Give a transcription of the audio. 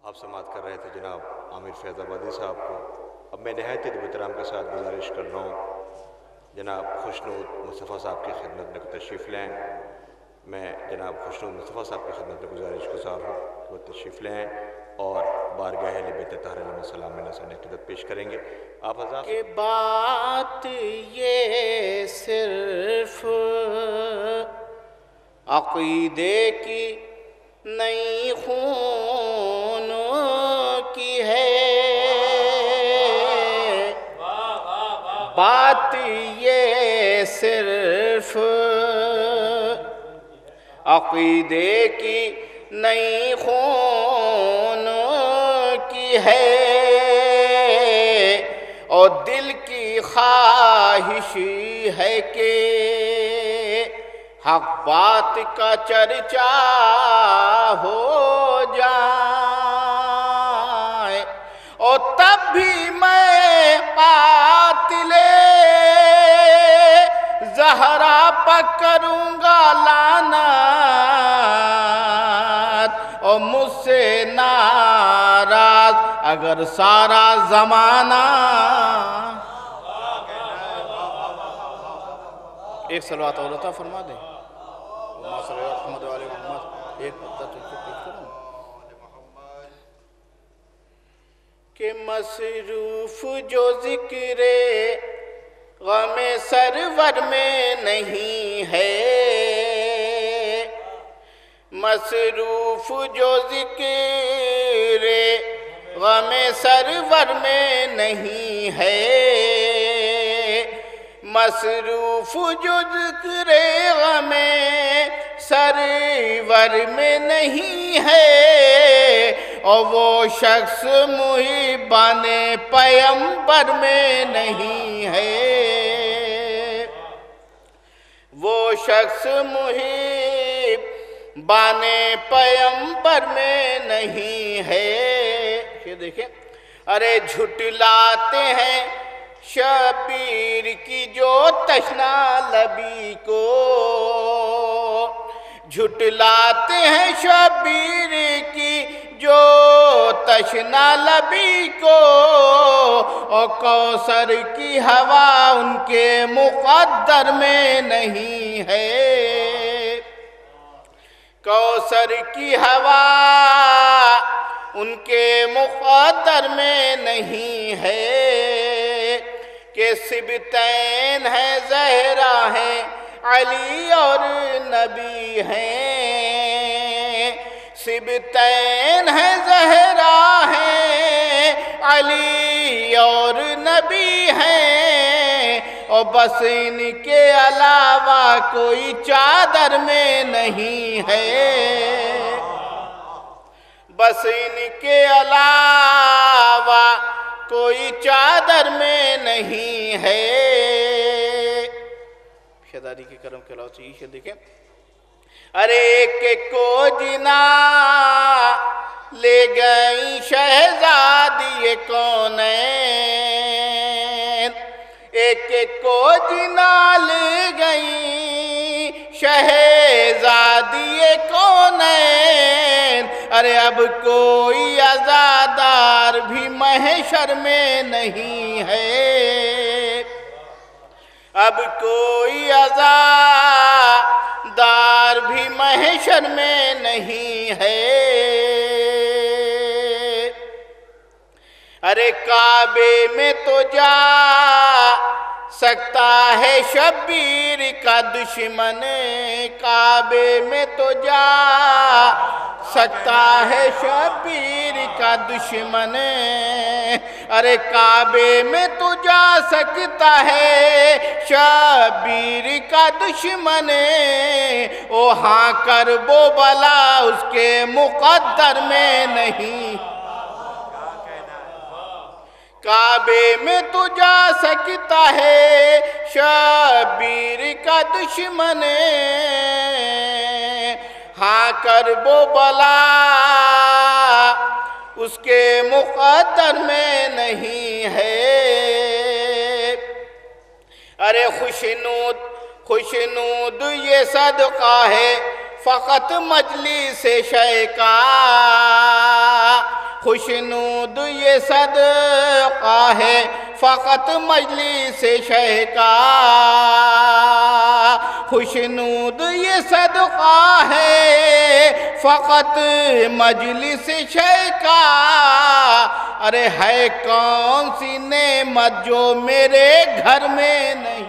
آپ سماعت کر رہے تھے جناب عامر فیض آبادی صاحب کو۔ اب میں نہایت ادب احترام کے ساتھ گزارش کر رہا ہوں جناب خوشنود مصطفیٰ صاحب کی خدمت میں تشریف لیں۔ میں جناب خوشنود مصطفیٰ صاحب کی خدمت میں گزارش گزار ہوں کہ وہ تشریف لیں اور بارگاہ اہل بیت طاہرین علیہم السلام میں نذرانِ عقیدت پیش کریں گے۔ آپ حضرات کہ بات یہ صرف عقیدے کی نئی خون کی ہے، بات یہ صرف عقیدے کی نئی خون کی ہے، اور دل کی خواہش ہے کہ حق بات کا چرچا ہو جائے، اور تب بھی میں قاتل زہرا پر کروں گا لعنت، اور مجھ سے ناراض اگر سارا زمانہ۔ ایک صلوات اور عطا فرما دیں۔ اللہم صلی علی محمد و آل محمد۔ ایک پتہ تو پیش کروں کہ مصروف جو ذکر غم سرور میں نہیں ہے، مصروف جو ذکر غم سرور میں نہیں ہے، مصروف جو ذکر غم سرور میں نہیں ہے، اور وہ شخص محبان پیمبر میں نہیں ہے، وہ شخص محبان پیمبر میں نہیں ہے۔ یہ دیکھیں، ارے جھٹلاتے ہیں شبیر کی جو تشنا لبی کو، جھٹلاتے ہیں شبیر کی جو تشنا لبی کو، اور کوثر کی ہوا ان کے مقدر میں نہیں ہے، کوثر کی ہوا ان کے مقدر میں نہیں ہے، کہ سبتین ہیں زہرا ہیں علی اور نبی ہیں، سبتین ہیں زہرا ہیں علی اور نبی ہیں، اور بس ان کے علاوہ کوئی چادر میں نہیں ہے، بس ان کے علاوہ کوئی چادر میں نہیں ہے۔ شہزادی کے کرم کے علاوہ سے یہ شہد دیکھیں، ارے ایک کو جنا لے گئی شہزادی کونین، ایک کو جنا لے گئی شہزادی کونین، ارے اب کوئی عزادار بھی محشر میں نہیں ہے، اب کوئی عزادار بھی محشر میں نہیں ہے۔ ارے کعبے میں تو جا سکتا ہے شبیر کا دشمن، کعبے میں تو جا سکتا ہے شبیر کا دشمن، ارے کعبے میں تو جا سکتا ہے شبیر کا دشمن، او ہاں کرب و بلا اس کے مقدر میں نہیں، کعبے میں تو جا سکتا ہے شبیر کا دشمن، ہاں کرب و بلا اس کے مقدر میں نہیں ہے۔ ارے خوشنود یہ صدقہ ہے فقط مجلس شیخ کا، خوشنود یہ صدقہ ہے فقط مجلس شیخ کا، خوشنود یہ صدقہ ہے فقط مجلس شیخ کا، ارے ہے کون سی نعمت جو میرے گھر میں نہیں،